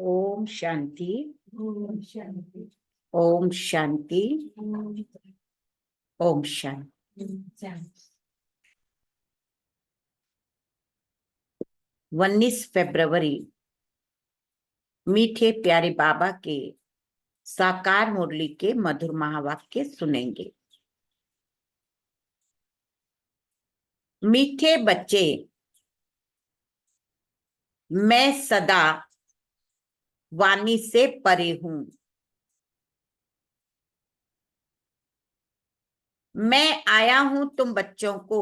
ओम शांति। ओम शांति। ओम शांति। ओम ओम शांति। शांति। 19 फरवरी मीठे प्यारे बाबा के साकार मुरली के मधुर महावाक्य सुनेंगे। मीठे बच्चे, मैं सदा वाणी से परे हूं। मैं आया हूं तुम बच्चों को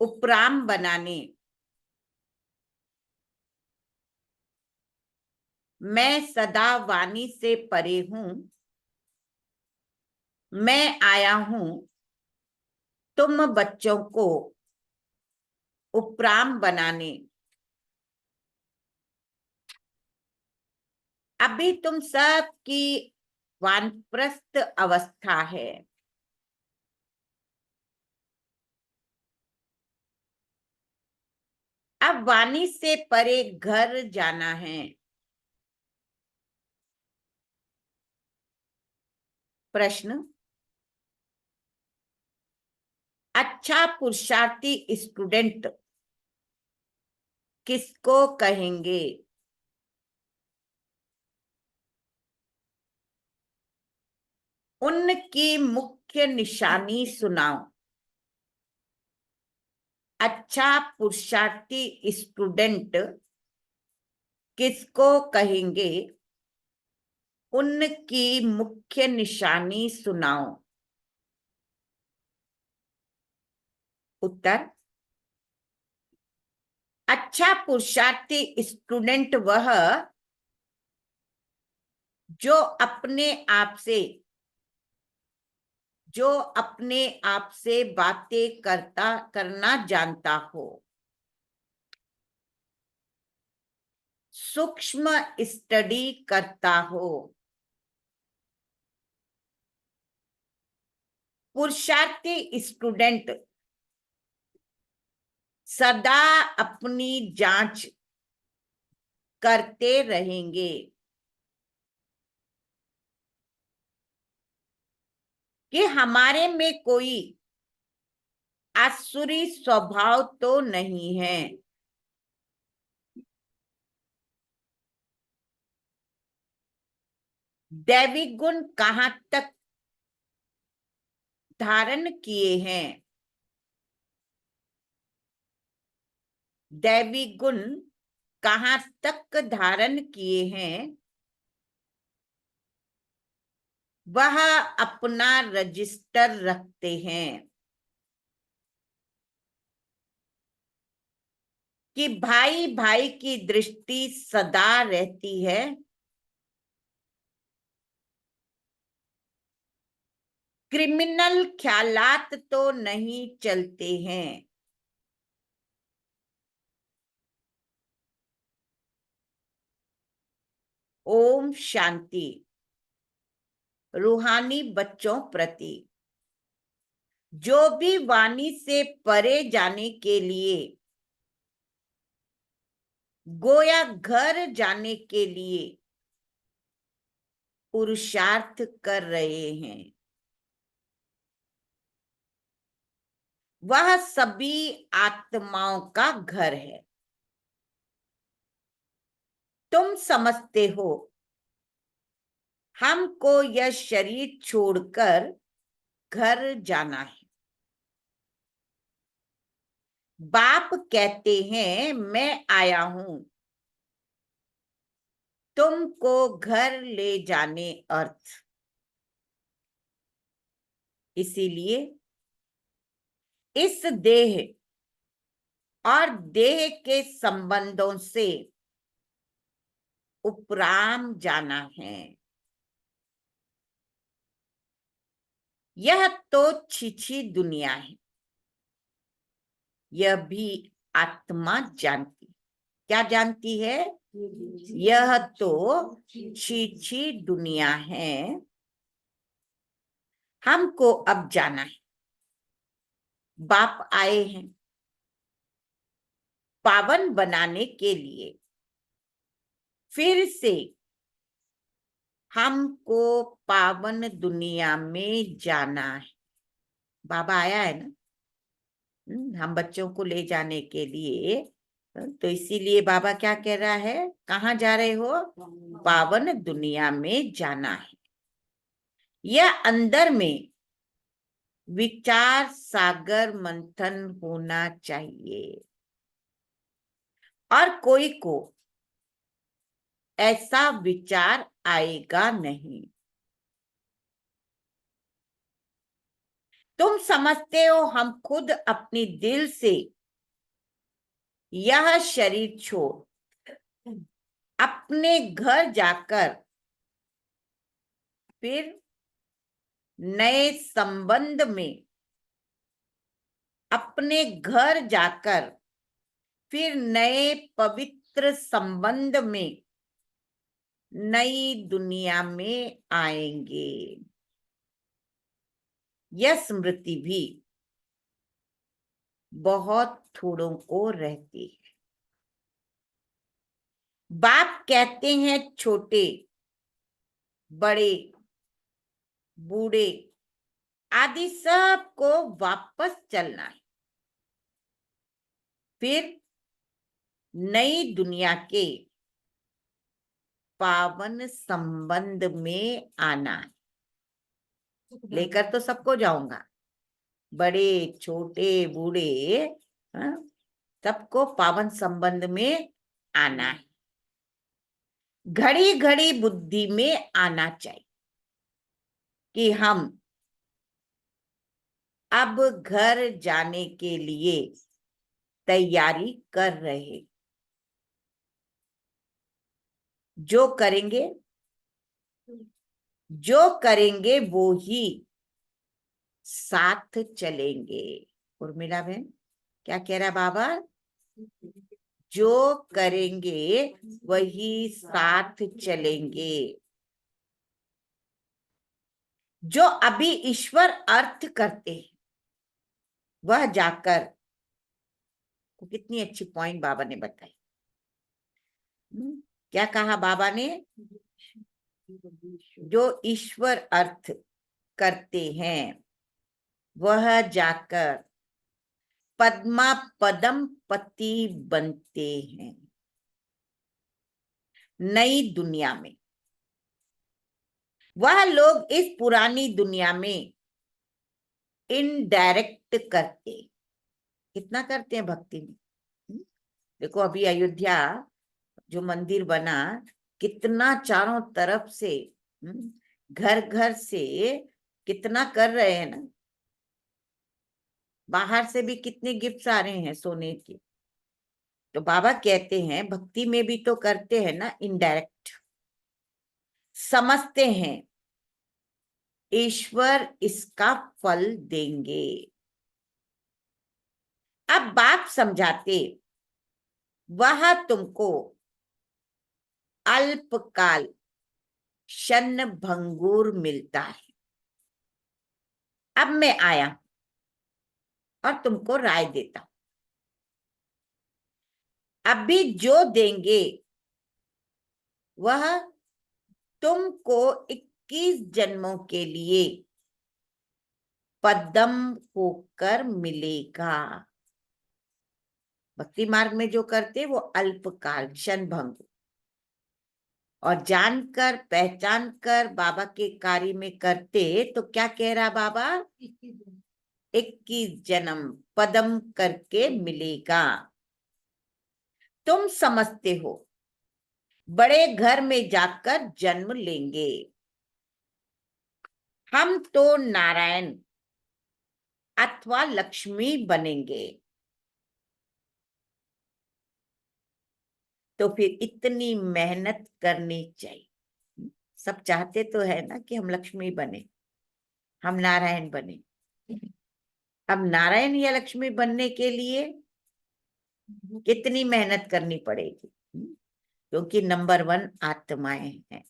उपराम बनाने। मैं सदा वाणी से परे हूं। मैं आया हूं तुम बच्चों को उपराम बनाने। अभी तुम सब की वानप्रस्थ अवस्था है। अब वाणी से परे घर जाना है। प्रश्न, अच्छा पुरुषार्थी स्टूडेंट किसको कहेंगे? उनकी मुख्य निशानी सुनाओ। अच्छा पुरुषार्थी स्टूडेंट किसको कहेंगे? उनकी मुख्य निशानी सुनाओ। उत्तर, अच्छा पुरुषार्थी स्टूडेंट वह जो अपने आप से बातें करना जानता हो, सूक्ष्म स्टडी करता हो। पुरुषार्थी स्टूडेंट सदा अपनी जांच करते रहेंगे कि हमारे में कोई आसुरी स्वभाव तो नहीं है। दैवी गुण कहाँ तक धारण किए हैं? दैवी गुण कहाँ तक धारण किए हैं? वह अपना रजिस्टर रखते हैं कि भाई भाई की दृष्टि सदा रहती है। क्रिमिनल ख्यालात तो नहीं चलते हैं। ओम शांति। रूहानी बच्चों प्रति, जो भी वाणी से परे जाने के लिए, गोया घर जाने के लिए पुरुषार्थ कर रहे हैं, वह सभी आत्माओं का घर है। तुम समझते हो हमको यह शरीर छोड़कर घर जाना है। बाप कहते हैं मैं आया हूं तुमको घर ले जाने अर्थ। इसीलिए इस देह और देह के संबंधों से उपराम जाना है। यह तो छिछी दुनिया है, यह भी आत्मा जानती। क्या जानती है? यह तो छिछी दुनिया है, हमको अब जाना है। बाप आए हैं पावन बनाने के लिए। फिर से हमको पावन दुनिया में जाना है। बाबा आया है ना, हम बच्चों को ले जाने के लिए। तो इसीलिए बाबा क्या कह रहा है, कहाँ जा रहे हो? पावन दुनिया में जाना है। यह अंदर में विचार सागर मंथन होना चाहिए, और कोई को ऐसा विचार आएगा नहीं। तुम समझते हो हम खुद अपनी दिल से यह शरीर छोड़ अपने घर जाकर फिर नए संबंध में, अपने घर जाकर फिर नए पवित्र संबंध में, नई दुनिया में आएंगे। यह स्मृति भी बहुत थोड़ों को रहती है। बाप कहते हैं छोटे बड़े बूढ़े आदि सबको वापस चलना है, फिर नई दुनिया के पावन संबंध में आना है। लेकर तो सबको जाऊंगा, बड़े छोटे बूढ़े, सबको पावन संबंध में आना है। घड़ी घड़ी बुद्धि में आना चाहिए कि हम अब घर जाने के लिए तैयारी कर रहे। जो करेंगे वो ही साथ चलेंगे। उर्मिला बहन क्या कह रहा है बाबा? जो करेंगे वही साथ चलेंगे। जो अभी ईश्वर अर्थ करते हैं वह जाकर, तो कितनी अच्छी पॉइंट बाबा ने बताई। क्या कहा बाबा ने? जो ईश्वर अर्थ करते हैं वह जाकर पद्मा पदम पति बनते हैं नई दुनिया में। वह लोग इस पुरानी दुनिया में इनडायरेक्ट करते, कितना करते हैं भक्ति में। देखो अभी अयोध्या जो मंदिर बना, कितना चारों तरफ से घर घर से कितना कर रहे हैं ना, बाहर से भी कितने गिफ्ट्स आ रहे हैं सोने के। तो बाबा कहते हैं भक्ति में भी तो करते हैं ना, इनडायरेक्ट समझते हैं ईश्वर इसका फल देंगे। अब बाप समझाते, वह तुमको अल्पकाल क्षण भंगुर मिलता है। अब मैं आया और तुमको राय देता हूं। अभी जो देंगे वह तुमको 21 जन्मों के लिए पदम होकर मिलेगा। भक्ति मार्ग में जो करते वो अल्पकाल क्षण भंग, और जानकर पहचान कर बाबा के कार्य में करते तो क्या कह रहा बाबा? 21 जन्म पदम करके मिलेगा। तुम समझते हो बड़े घर में जाकर जन्म लेंगे। हम तो नारायण अथवा लक्ष्मी बनेंगे। तो फिर इतनी मेहनत करनी चाहिए। सब चाहते तो है ना कि हम लक्ष्मी बने, हम नारायण बने। अब नारायण या लक्ष्मी बनने के लिए कितनी मेहनत करनी पड़ेगी, क्योंकि नंबर 1 आत्माएं हैं।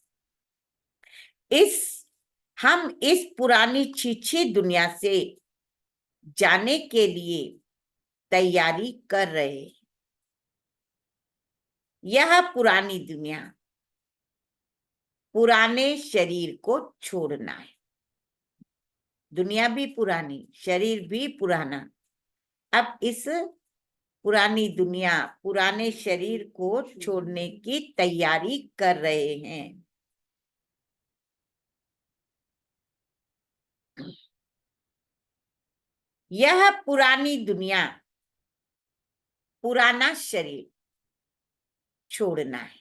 हम इस पुरानी छीछी दुनिया से जाने के लिए तैयारी कर रहे हैं। यह पुरानी दुनिया पुराने शरीर को छोड़ना है। दुनिया भी पुरानी, शरीर भी पुराना। अब इस पुरानी दुनिया, पुराने शरीर को छोड़ने की तैयारी कर रहे हैं। यह पुरानी दुनिया, पुराना शरीर छोड़ना है।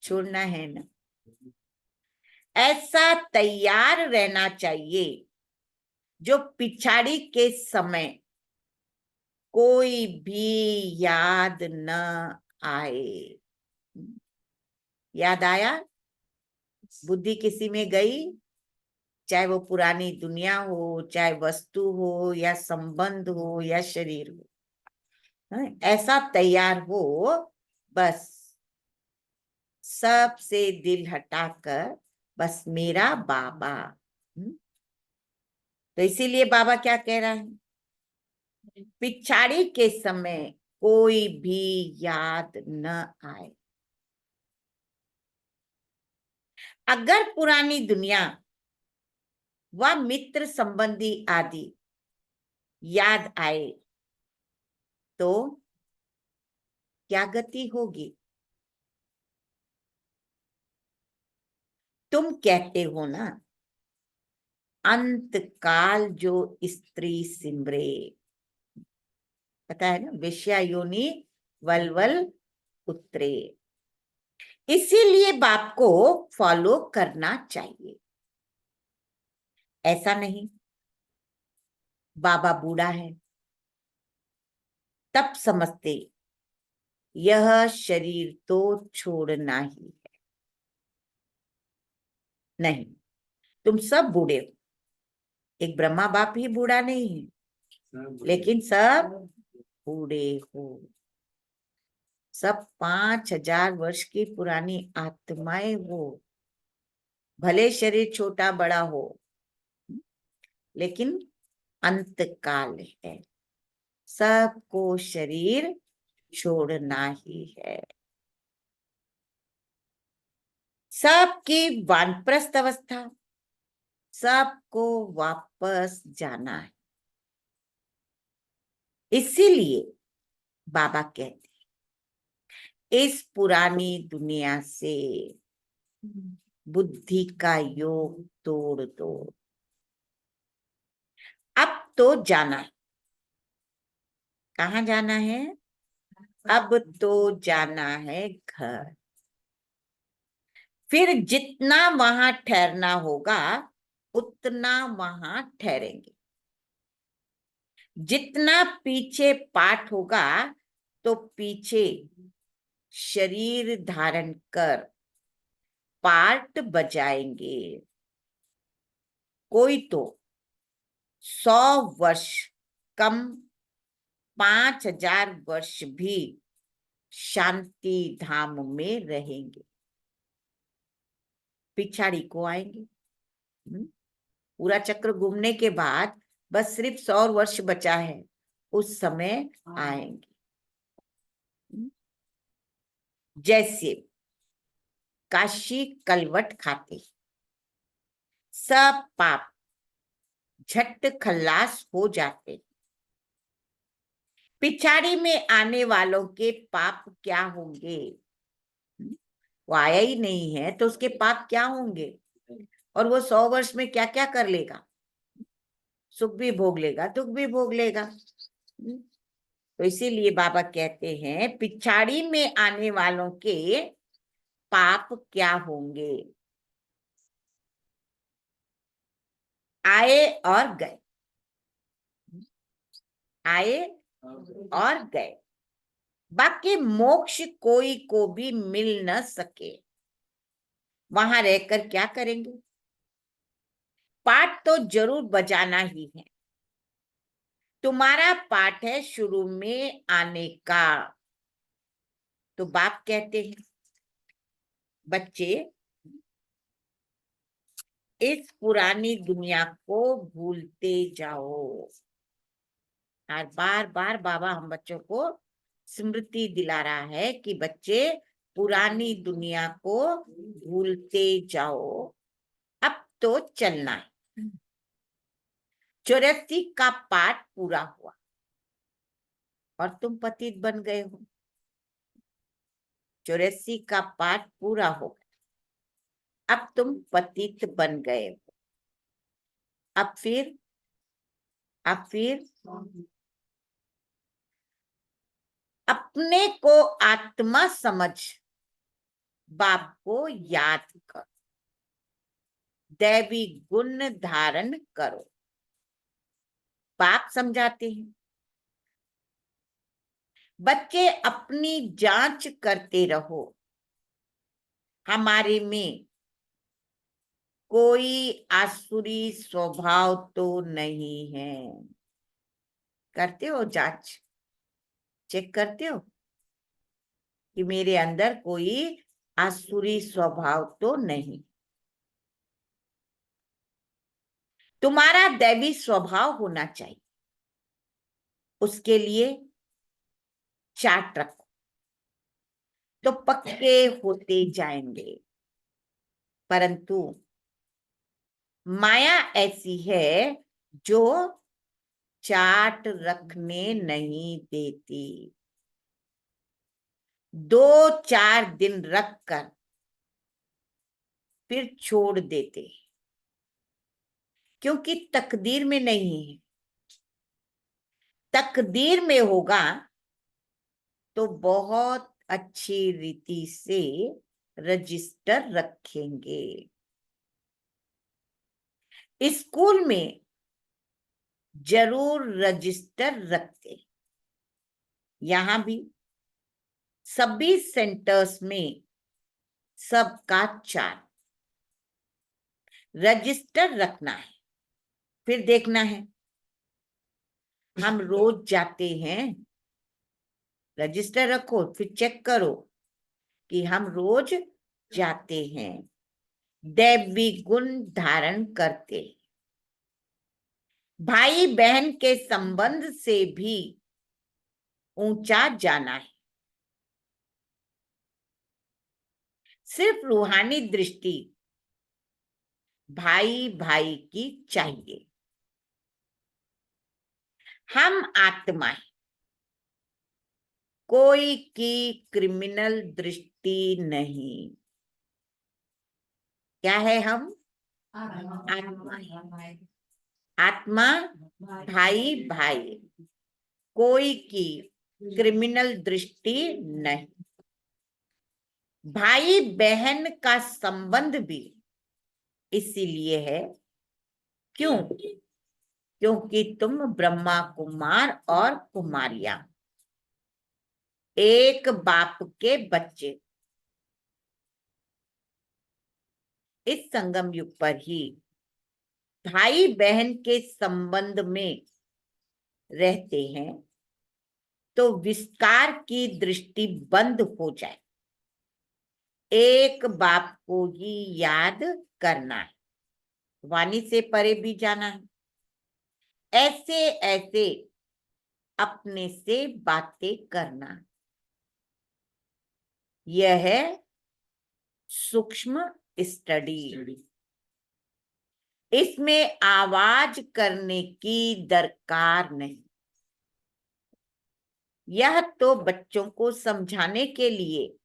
छोड़ना है ना। ऐसा तैयार रहना चाहिए जो पिछाड़ी के समय कोई भी याद न आए। याद आया? बुद्धि किसी में गई, चाहे वो पुरानी दुनिया हो, चाहे वस्तु हो, या संबंध हो, या शरीर हो। ऐसा तैयार हो, बस सबसे दिल हटाकर बस मेरा बाबा। तो इसीलिए बाबा क्या कह रहा है? पिछाड़ी के समय कोई भी याद न आए। अगर पुरानी दुनिया व मित्र संबंधी आदि याद आए तो क्या गति होगी? तुम कहते हो ना, अंत काल जो स्त्री सिमरे। पता है ना, वेश्या योनि वलवल उतरे। इसीलिए बाप को फॉलो करना चाहिए। ऐसा नहीं बाबा बूढ़ा है तब समझते यह शरीर तो छोड़ना ही है। नहीं, तुम सब बूढ़े हो। एक ब्रह्मा बाप ही बूढ़ा नहीं है, लेकिन सब बूढ़े हो। सब 5000 वर्ष की पुरानी आत्माएं हो। भले शरीर छोटा बड़ा हो, लेकिन अंत काल है। सबको शरीर छोड़ना ही है। सबकी वानप्रस्थ अवस्था, सबको वापस जाना है। इसीलिए बाबा कहते हैं, इस पुरानी दुनिया से बुद्धि का योग तोड़ दो। अब तो जाना है। कहाँ जाना है? अब तो जाना है घर। फिर जितना वहां ठहरना होगा उतना वहां ठहरेंगे। जितना पीछे पाठ होगा तो पीछे शरीर धारण कर पार्ट बजाएंगे। कोई तो 100 वर्ष कम 5000 वर्ष भी शांति धाम में रहेंगे। पिछाड़ी को आएंगे। पूरा चक्र घूमने के बाद बस सिर्फ 100 वर्ष बचा है, उस समय आएंगे। जैसे काशी कलवट खाते, सब पाप झट खल्लास हो जाते। पिछाड़ी में आने वालों के पाप क्या होंगे? वो आया ही नहीं है तो उसके पाप क्या होंगे? और वो 100 वर्ष में क्या क्या कर लेगा? सुख भी भोग लेगा, दुख भी भोग लेगा। तो इसीलिए बाबा कहते हैं, पिछाड़ी में आने वालों के पाप क्या होंगे? आए और गए, आए और गए। बाकी मोक्ष कोई को भी मिल न सके। वहां रहकर क्या करेंगे? पाठ तो जरूर बजाना ही है। तुम्हारा पाठ है शुरू में आने का। तो बाप कहते हैं, बच्चे इस पुरानी दुनिया को भूलते जाओ। और बार बार बाबा हम बच्चों को स्मृति दिला रहा है कि बच्चे पुरानी दुनिया को भूलते जाओ, अब तो चलना है। 84 का पाठ पूरा हुआ और तुम पतित बन गए हो। 84 का पाठ पूरा हो गया, अब तुम पतित बन गए हो। अब फिर अपने को आत्मा समझ बाप को याद कर, दैवी गुण धारण करो। बाप समझाते हैं, बच्चे अपनी जांच करते रहो, हमारे में कोई आसुरी स्वभाव तो नहीं है। करते हो जांच, चेक करते हो कि मेरे अंदर कोई आसुरी स्वभाव तो नहीं। तुम्हारा दैवी स्वभाव होना चाहिए, उसके लिए चार्ट रखो तो पक्के होते जाएंगे। परंतु माया ऐसी है जो चार्ट रखने नहीं देती। 2-4 दिन रखकर फिर छोड़ देते, क्योंकि तकदीर में नहीं है। तकदीर में होगा तो बहुत अच्छी रीति से रजिस्टर रखेंगे। स्कूल में जरूर रजिस्टर रखते, यहां भी सभी सेंटर्स में सबका चार्ट रजिस्टर रखना है। फिर देखना है, हम रोज जाते हैं, रजिस्टर रखो, फिर चेक करो कि हम रोज जाते हैं, दैवी गुण धारण करते। भाई बहन के संबंध से भी ऊंचा जाना है। सिर्फ रूहानी दृष्टि भाई भाई की चाहिए। हम आत्मा है, कोई की क्रिमिनल दृष्टि नहीं। क्या है हम? आत्मा है। आत्मा भाई भाई, कोई की क्रिमिनल दृष्टि नहीं। भाई बहन का संबंध भी इसीलिए है, क्यों? क्योंकि तुम ब्रह्मा कुमार और कुमारियां, एक बाप के बच्चे। इस संगम युग पर ही भाई बहन के संबंध में रहते हैं तो विस्तार की दृष्टि बंद हो जाए, एक बाप को ही याद करना है, वाणी से परे भी जाना है। ऐसे ऐसे अपने से बातें करना, यह है सूक्ष्म स्टडी। इसमें आवाज करने की दरकार नहीं। यह तो बच्चों को समझाने के लिए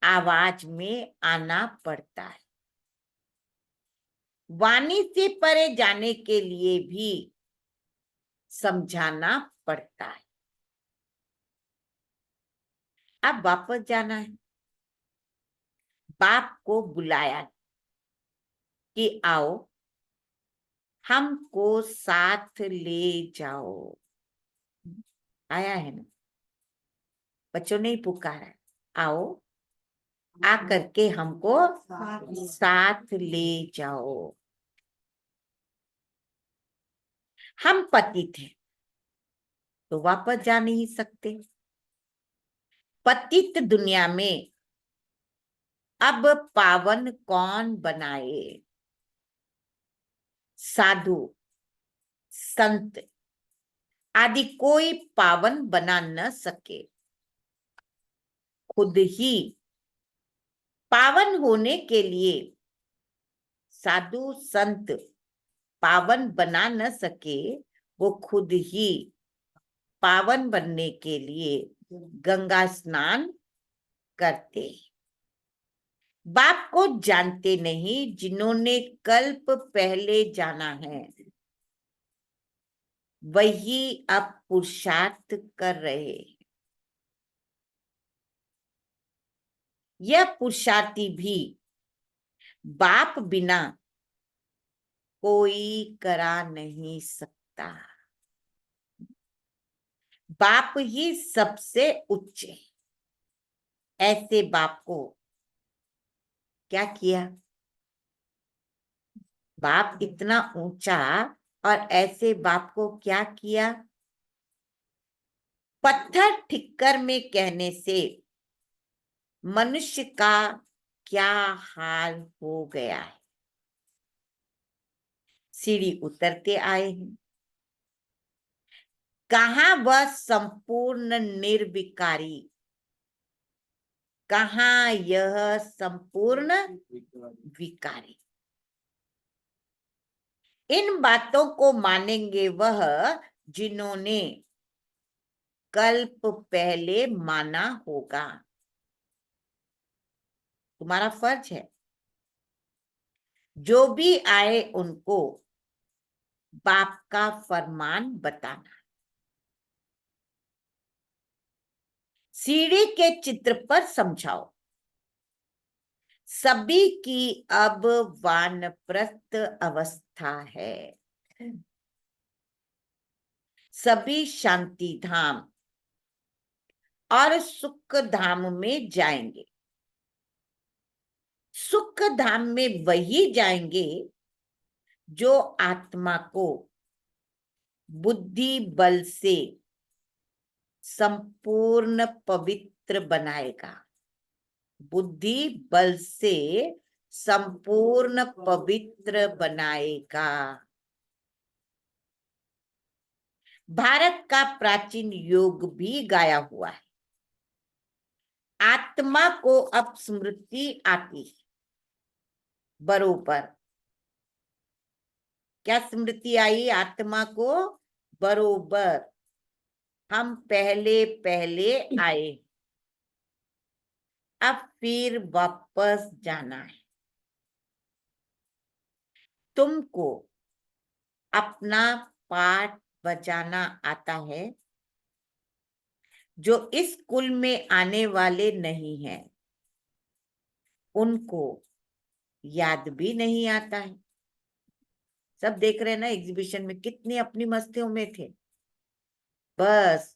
आवाज में आना पड़ता है, वाणी से परे जाने के लिए भी समझाना पड़ता है। अब वापस जाना है, बाप को बुलाया कि आओ हमको साथ ले जाओ। आया है ना, बच्चों ने ही पुकारा, आओ आकर के हमको साथ ले जाओ। हम पतित हैं तो वापस जा नहीं सकते। पतित दुनिया में अब पावन कौन बनाए? साधु संत आदि कोई पावन बना न सके। खुद ही पावन होने के लिए साधु संत पावन बना न सके, वो खुद ही पावन बनने के लिए गंगा स्नान करते। बाप को जानते नहीं, जिन्होंने कल्प पहले जाना है वही अब पुरुषार्थ कर रहे। यह पुरुषार्थी भी बाप बिना कोई करा नहीं सकता। बाप ही सबसे उच्च है। ऐसे बाप को क्या किया? बाप इतना ऊंचा और ऐसे बाप को क्या किया? पत्थर ठिक्कर में कहने से मनुष्य का क्या हाल हो गया है। सीढ़ी उतरते आए हैं। कहाँ वह संपूर्ण निर्विकारी, कहाँ यह संपूर्ण विकारी। इन बातों को मानेंगे वह जिन्होंने कल्प पहले माना होगा। तुम्हारा फर्ज है जो भी आए उनको बाप का फरमान बताना। सीढ़ी के चित्र पर समझाओ। सभी की अब वानप्रस्थ अवस्था है। सभी शांति धाम और सुख धाम में जाएंगे। सुख धाम में वही जाएंगे जो आत्मा को बुद्धि बल से संपूर्ण पवित्र बनाएगा। बुद्धि बल से संपूर्ण पवित्र बनाएगा। भारत का प्राचीन योग भी गाया हुआ है। आत्मा को अब स्मृति आती है बरोबर। क्या स्मृति आई आत्मा को? बरोबर हम पहले पहले आए, अब फिर वापस जाना है। तुमको अपना पाठ बजाना आता है जो इस कुल में आने वाले नहीं हैं, उनको याद भी नहीं आता है। सब देख रहे हैं ना एग्जीबिशन में, कितनी अपनी मस्तियों में थे। बस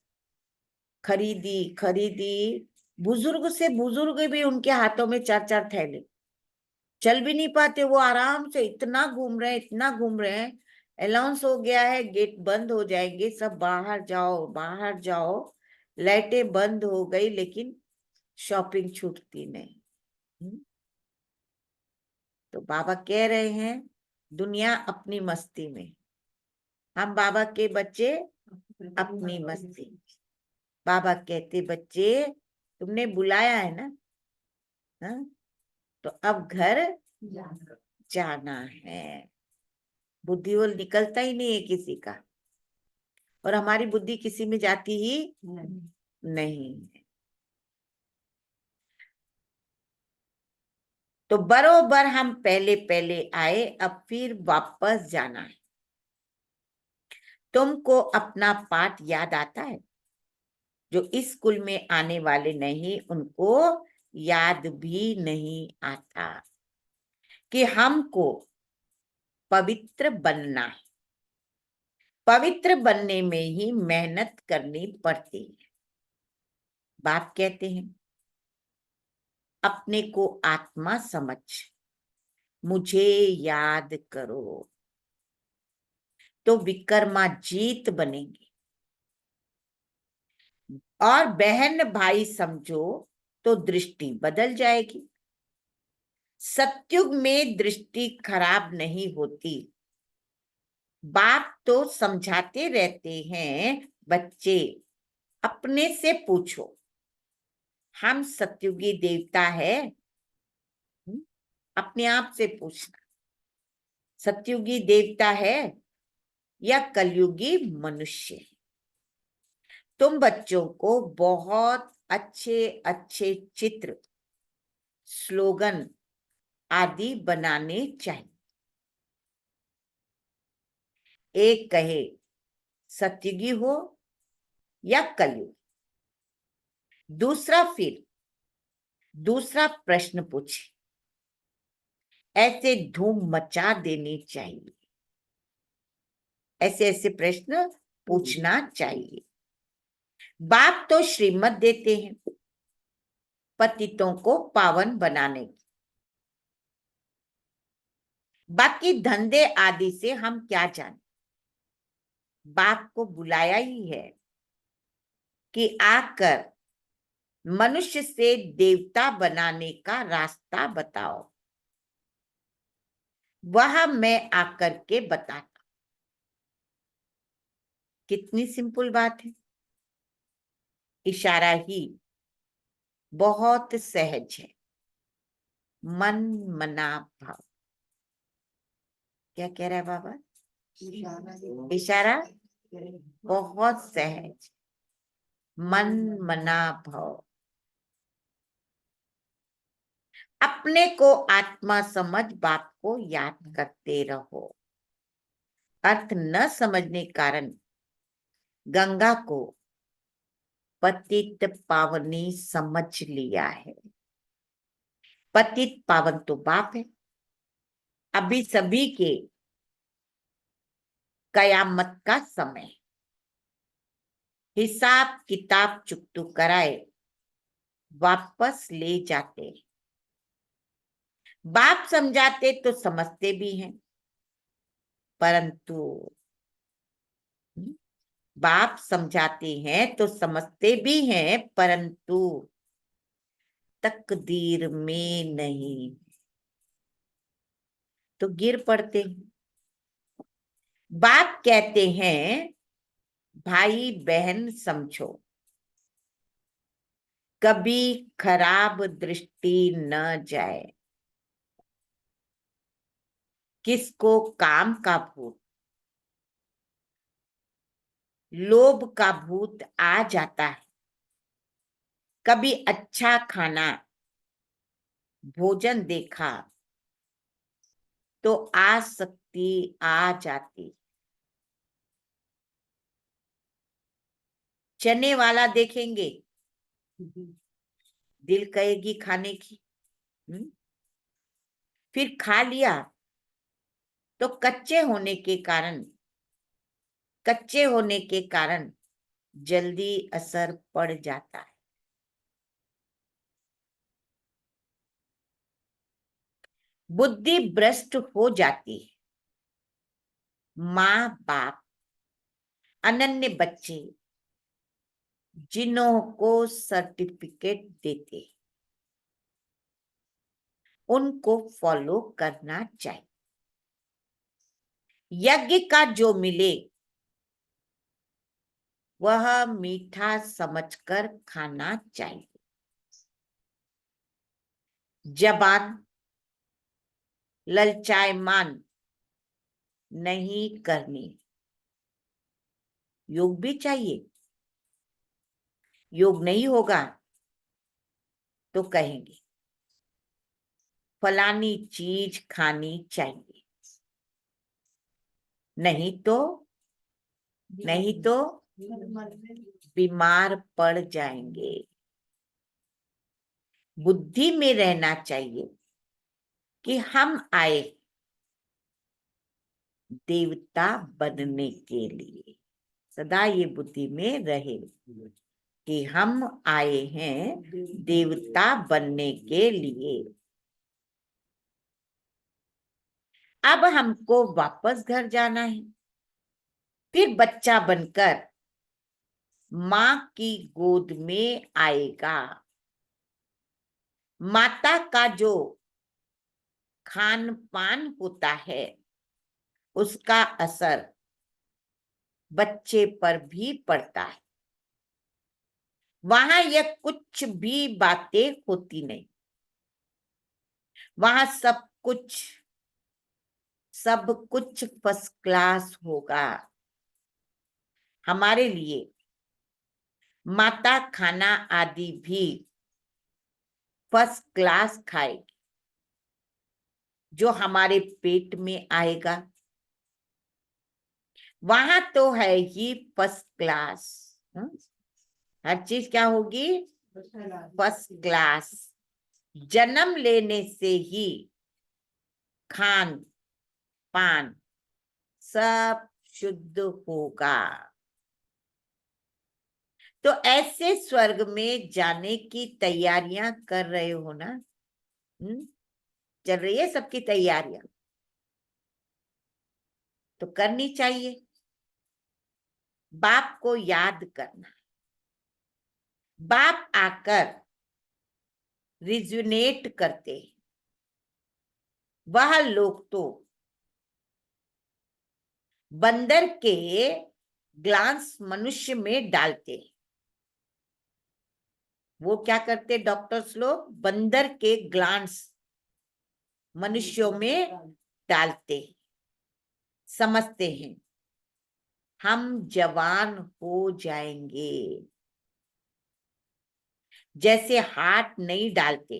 खरीदी खरीदी, बुजुर्ग से बुजुर्ग भी उनके हाथों में 4-4 थैले, चल भी नहीं पाते वो, आराम से इतना घूम रहे हैं, इतना घूम रहे हैं। अनाउंस हो गया है गेट बंद हो जाएंगे, सब बाहर जाओ बाहर जाओ। लाइटें बंद हो गई लेकिन शॉपिंग छूटती नहीं। तो बाबा कह रहे हैं दुनिया अपनी मस्ती में, हम बाबा के बच्चे अपनी मस्ती। बाबा कहते बच्चे तुमने बुलाया है ना, हाँ? तो अब घर जाना है। बुद्धि वो निकलता ही नहीं है किसी का, और हमारी बुद्धि किसी में जाती ही नहीं है। तो बरोबर हम पहले पहले आए, अब फिर वापस जाना है। तुमको अपना पाठ याद आता है? जो इस स्कूल में आने वाले नहीं उनको याद भी नहीं आता कि हमको पवित्र बनना है। पवित्र बनने में ही मेहनत करनी पड़ती है। बाप कहते हैं अपने को आत्मा समझ मुझे याद करो तो विक्रमाजीत बनेंगे, और बहन भाई समझो तो दृष्टि बदल जाएगी। सत्युग में दृष्टि खराब नहीं होती। बाप तो समझाते रहते हैं बच्चे अपने से पूछो हम सतयुगी देवता है? अपने आप से पूछना, सतयुगी देवता है या कलयुगी मनुष्य? तुम बच्चों को बहुत अच्छे अच्छे चित्र, स्लोगन आदि बनाने चाहिए। एक कहे सतयुगी हो या कलयुग, दूसरा प्रश्न पूछे, ऐसे धूम मचा देनी चाहिए। ऐसे ऐसे प्रश्न पूछना चाहिए। बाप तो श्रीमत देते हैं पतितों को पावन बनाने की, बाकी धंधे आदि से हम क्या जाने। बाप को बुलाया ही है कि आकर मनुष्य से देवता बनाने का रास्ता बताओ। वह मैं आकर के बताता। कितनी सिंपल बात है। इशारा ही बहुत सहज है। मन मना भाव। क्या कह रहा है बाबा? इशारा बहुत सहज, मन मना भाव। अपने को आत्मा समझ बाप को याद करते रहो। अर्थ न समझने कारण गंगा को पतित पावनी समझ लिया है। पतित पावन तो बाप है। अभी सभी के कयामत का समय, हिसाब किताब चुकतू कराए वापस ले जाते। बाप समझाते तो समझते भी हैं, परंतु बाप समझाते हैं तो समझते भी हैं, परंतु तकदीर में नहीं, तो गिर पड़ते हैं। बाप कहते हैं भाई बहन समझो, कभी खराब दृष्टि न जाए। किसको काम का भूत, लोभ का भूत आ जाता है। कभी अच्छा खाना भोजन देखा तो आसक्ति आ जाती। चने वाला देखेंगे, दिल कहेगी खाने की। फिर खा लिया तो कच्चे होने के कारण जल्दी असर पड़ जाता है। बुद्धि भ्रष्ट हो जाती है। माँ बाप अनन्य बच्चे जिन्हों को सर्टिफिकेट देते, उनको फॉलो करना चाहिए। यज्ञ का जो मिले वह मीठा समझकर खाना चाहिए। जबान ललचायमान नहीं करनी। योग भी चाहिए। योग नहीं होगा तो कहेंगे फलानी चीज खानी चाहिए, नहीं तो बीमार पड़ जाएंगे। बुद्धि में रहना चाहिए कि हम आए देवता बनने के लिए। सदा ये बुद्धि में रहे कि हम आए हैं देवता बनने के लिए। अब हमको वापस घर जाना है। फिर बच्चा बनकर माँ की गोद में आएगा। माता का जो खान पान होता है उसका असर बच्चे पर भी पड़ता है। वहां यह कुछ भी बातें होती नहीं। वहां सब कुछ फर्स्ट क्लास होगा। हमारे लिए माता खाना आदि भी फर्स्ट क्लास खाएगी, जो हमारे पेट में आएगा। वहां तो है ही फर्स्ट क्लास। हर चीज क्या होगी? First class. जन्म लेने से ही खान पान सब शुद्ध होगा। तो ऐसे स्वर्ग में जाने की तैयारियां कर रहे हो ना? चल रही है सबकी तैयारियां, तो करनी चाहिए। बाप को याद करना। बाप आकर रिजुनेट करते। वह लोग तो बंदर के ग्लांस मनुष्य में डालते। वो क्या करते डॉक्टर्स लोग? बंदर के ग्लांस मनुष्यों में डालते। समझते हैं हम जवान हो जाएंगे। जैसे हाथ नहीं डालते,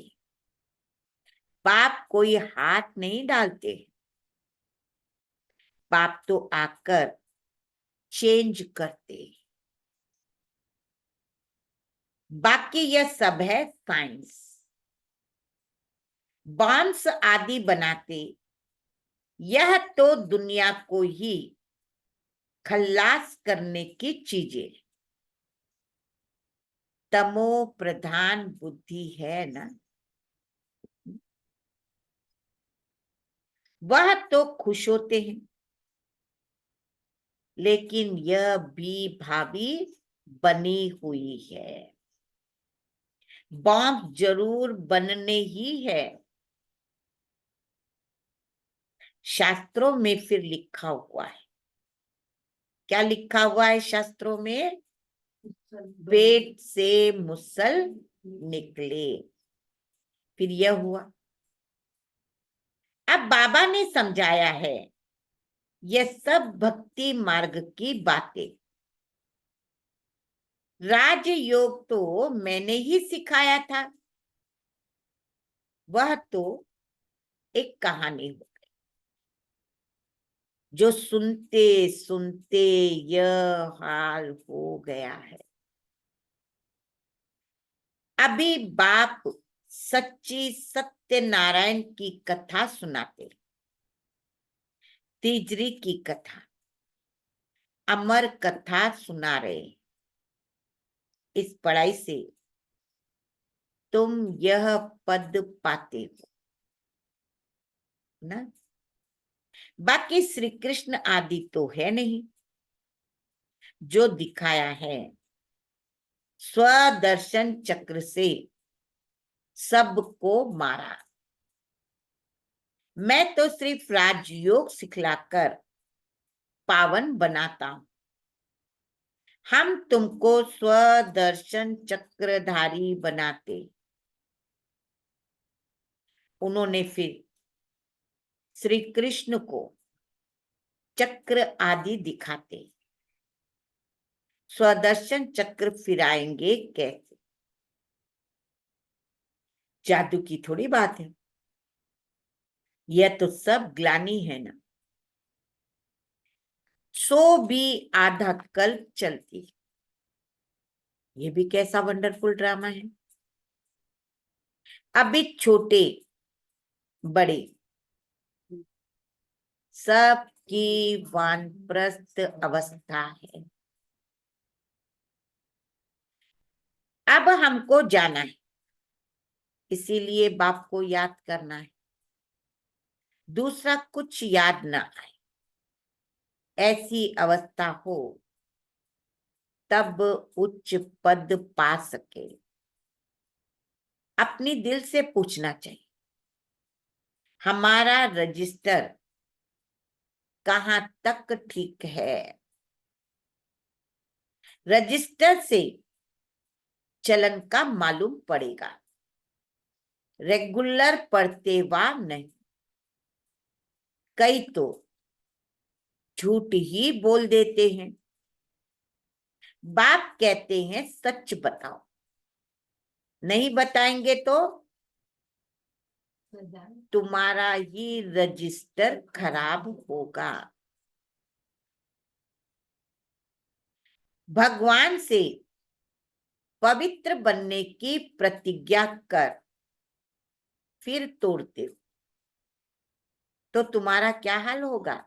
बाप कोई हाथ नहीं डालते। बाप तो आकर चेंज करते। बाकी यह सब है साइंस। बॉम्ब्स आदि बनाते, यह तो दुनिया को ही खल्लास करने की चीजें। तमो प्रधान बुद्धि है ना, वह तो खुश होते हैं। लेकिन यह भी भाभी बनी हुई है। बॉम्ब जरूर बनने ही है। शास्त्रों में फिर लिखा हुआ है। क्या लिखा हुआ है शास्त्रों में? पेट से मुसल निकले। फिर यह हुआ। अब बाबा ने समझाया है, यह सब भक्ति मार्ग की बातें। राजयोग तो मैंने ही सिखाया था। वह तो एक कहानी हो, जो सुनते सुनते यह हाल हो गया है। अभी बाप सच्ची सत्यनारायण की कथा सुनाते। तीजरी की कथा, अमर कथा सुना रहे। इस पढ़ाई से तुम यह पद पाते हो ना। बाकी श्री कृष्ण आदि तो है नहीं। जो दिखाया है स्वदर्शन चक्र से सबको मारा। मैं तो सिर्फ राजयोग सिखलाकर पावन बनाता हूं। हम तुमको स्वदर्शन चक्रधारी बनाते। उन्होंने फिर श्री कृष्ण को चक्र आदि दिखाते। स्वदर्शन चक्र फिराएंगे कैसे? जादू की थोड़ी बात है। यह तो सब ग्लानी है ना। सो भी आधा कल्प चलती। ये भी कैसा वंडरफुल ड्रामा है। अभी छोटे बड़े सबकी वानप्रस्थ अवस्था है। अब हमको जाना है, इसीलिए बाप को याद करना है। दूसरा कुछ याद ना आए। ऐसी अवस्था हो तब उच्च पद पा सके। अपनी दिल से पूछना चाहिए, हमारा रजिस्टर कहाँ तक ठीक है? रजिस्टर से चलन का मालूम पड़ेगा। रेगुलर पढ़ते वा नहीं, कई तो झूठ ही बोल देते हैं। बाप कहते हैं सच बताओ, नहीं बताएंगे तो तुम्हारा ही रजिस्टर खराब होगा। भगवान से पवित्र बनने की प्रतिज्ञा कर फिर तोड़ते हो तो तुम्हारा क्या हाल होगा।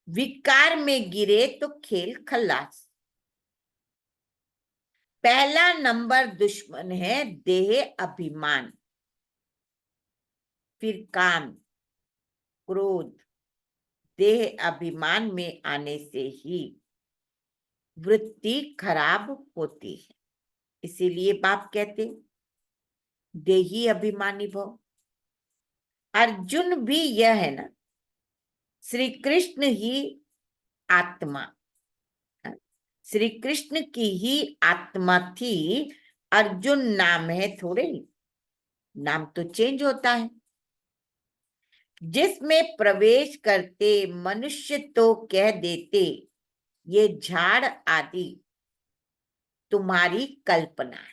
विकार में गिरे तो खेल खल्लास। पहला नंबर दुश्मन है देह अभिमान, फिर काम, क्रोध। देह अभिमान में आने से ही वृत्ति खराब होती है। इसीलिए बाप कहते देही अभिमानी भव। अर्जुन भी यह है ना, श्री कृष्ण ही आत्मा, श्री कृष्ण की ही आत्मा थी। अर्जुन नाम है थोड़े, नाम तो चेंज होता है। जिसमें प्रवेश करते मनुष्य तो कह देते ये झाड़ आदि तुम्हारी कल्पना है।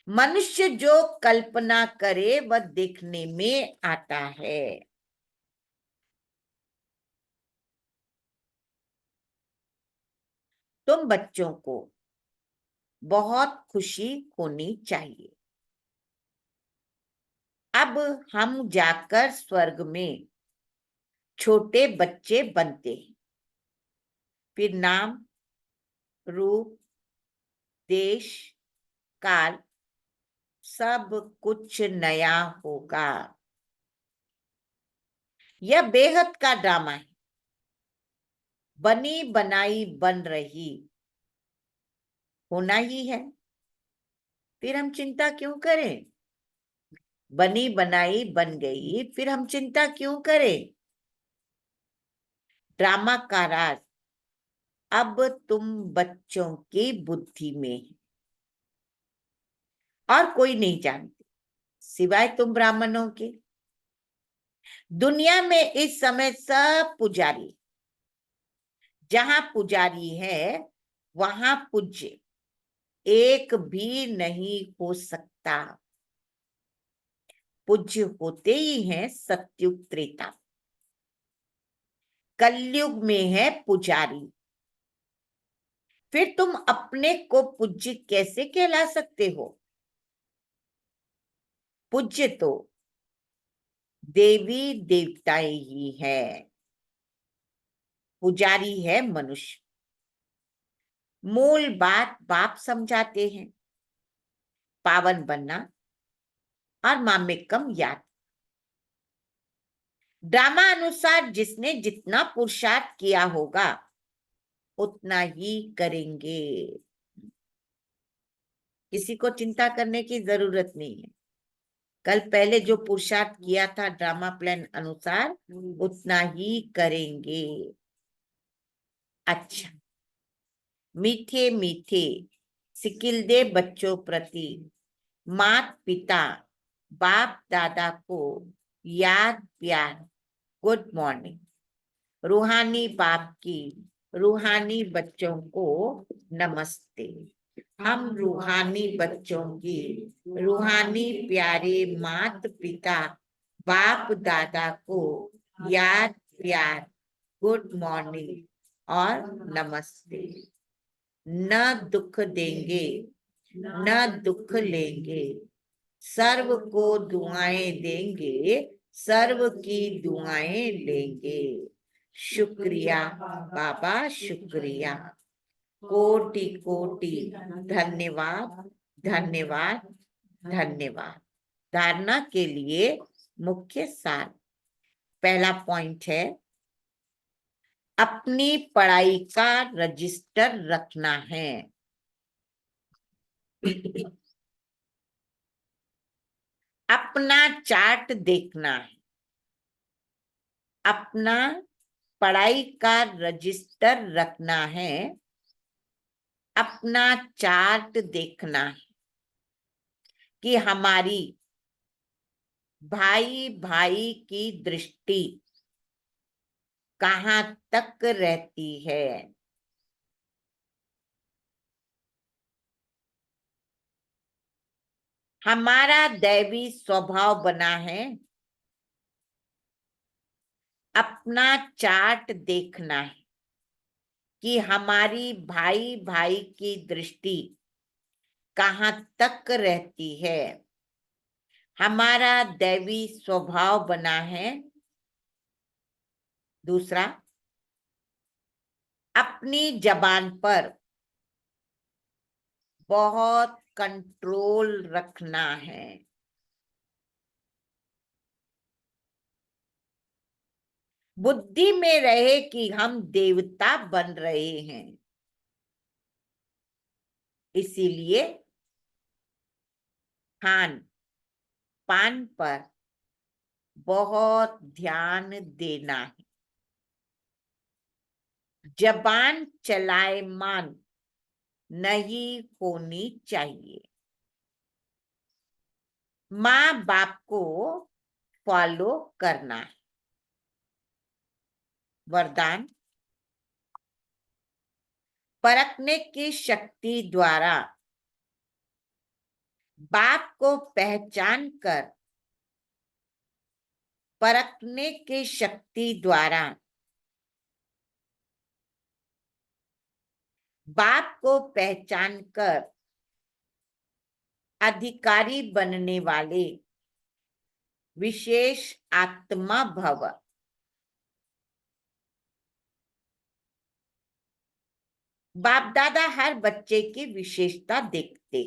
मनुष्य जो कल्पना करे वह देखने में आता है। तुम बच्चों को बहुत खुशी होनी चाहिए। अब हम जाकर स्वर्ग में छोटे बच्चे बनते हैं, फिर नाम, रूप, देश, काल सब कुछ नया होगा। यह बेहद का ड्रामा है। बनी बनाई बन रही होना ही है, फिर हम चिंता क्यों करें। बनी बनाई बन गई, फिर हम चिंता क्यों करें। ड्रामा का राज अब तुम बच्चों की बुद्धि में है और कोई नहीं जानते सिवाय तुम ब्राह्मणों के। दुनिया में इस समय सब पुजारी, जहां पुजारी है वहां पूज्य एक भी नहीं हो सकता। पूज्य होते ही हैं सत्युग त्रेता, कलयुग में है पुजारी। फिर तुम अपने को पूज्य कैसे कहला सकते हो। पूज्य तो देवी देवताएं ही है, पुजारी है मनुष्य। मूल बात बाप समझाते हैं, पावन बनना और मामेकम याद। ड्रामा अनुसार जिसने जितना पुरुषार्थ किया होगा उतना ही करेंगे। किसी को चिंता करने की जरूरत नहीं है। कल पहले जो पुरुषार्थ किया था ड्रामा प्लान अनुसार उतना ही करेंगे। अच्छा, मीठे मीठे सिकिलदे बच्चों प्रति माता पिता बाप दादा को याद प्यार, गुड मॉर्निंग। रूहानी बाप की रूहानी बच्चों को नमस्ते। हम रूहानी बच्चों की रूहानी प्यारे माता पिता बाप दादा को याद प्यार, गुड मॉर्निंग और नमस्ते। न दुख देंगे न दुख लेंगे, सर्व को दुआएं देंगे, सर्व की दुआएं लेंगे। शुक्रिया बाबा, शुक्रिया। कोटि कोटि धन्यवाद, धन्यवाद, धन्यवाद। धारणा के लिए मुख्य सार। पहला पॉइंट है अपनी पढ़ाई का रजिस्टर रखना है। अपना चार्ट देखना है, अपना पढ़ाई का रजिस्टर रखना है। अपना चार्ट देखना है कि हमारी भाई भाई की दृष्टि कहाँ तक रहती है। हमारा दैवी स्वभाव बना है अपना चार्ट देखना है कि हमारी भाई भाई की दृष्टि कहाँ तक रहती है। हमारा दैवी स्वभाव बना है दूसरा, अपनी जबान पर बहुत कंट्रोल रखना है। बुद्धि में रहे कि हम देवता बन रहे हैं, इसीलिए खान पान पर बहुत ध्यान देना है। जबान चलायमान नहीं होनी चाहिए। माँ बाप को फॉलो करना है। वरदान, परखने की शक्ति द्वारा बाप को पहचान कर, परखने की शक्ति द्वारा बाप को पहचान कर अधिकारी बनने वाले विशेष आत्मा भव। बाप दादा हर बच्चे की विशेषता देखते,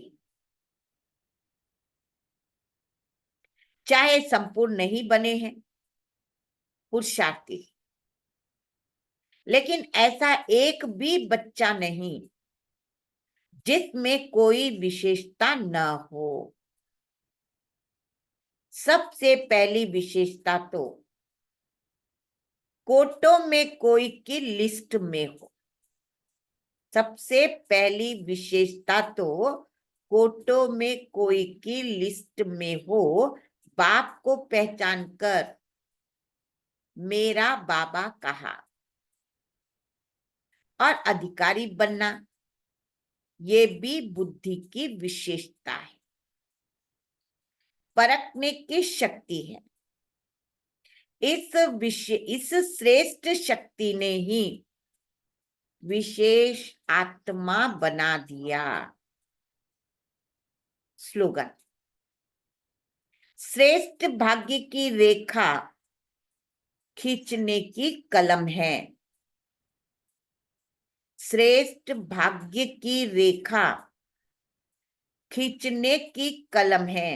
चाहे संपूर्ण नहीं बने हैं पुरुषार्थी, लेकिन ऐसा एक भी बच्चा नहीं जिसमें कोई विशेषता न हो। सबसे पहली विशेषता तो कोटों में कोई की लिस्ट में हो। सबसे पहली विशेषता तो कोटों में कोई की लिस्ट में हो। बाप को पहचान कर मेरा बाबा कहा और अधिकारी बनना, ये भी बुद्धि की विशेषता है, परखने की शक्ति है। इस श्रेष्ठ शक्ति ने ही विशेष आत्मा बना दिया। स्लोगन, श्रेष्ठ भाग्य की रेखा खींचने की कलम है। श्रेष्ठ भाग्य की रेखा खींचने की कलम है।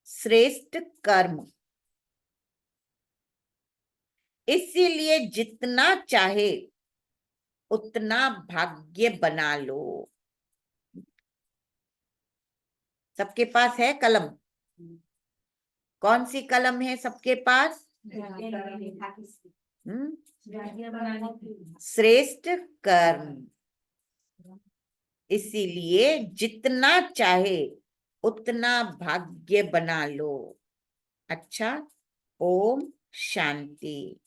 श्रेष्ठ कर्म, इसीलिए जितना चाहे उतना भाग्य बना लो। सबके पास है कलम? कौन सी कलम है सबके पास? श्रेष्ठ कर्म, इसीलिए जितना चाहे उतना भाग्य बना लो। अच्छा, ओम शांति।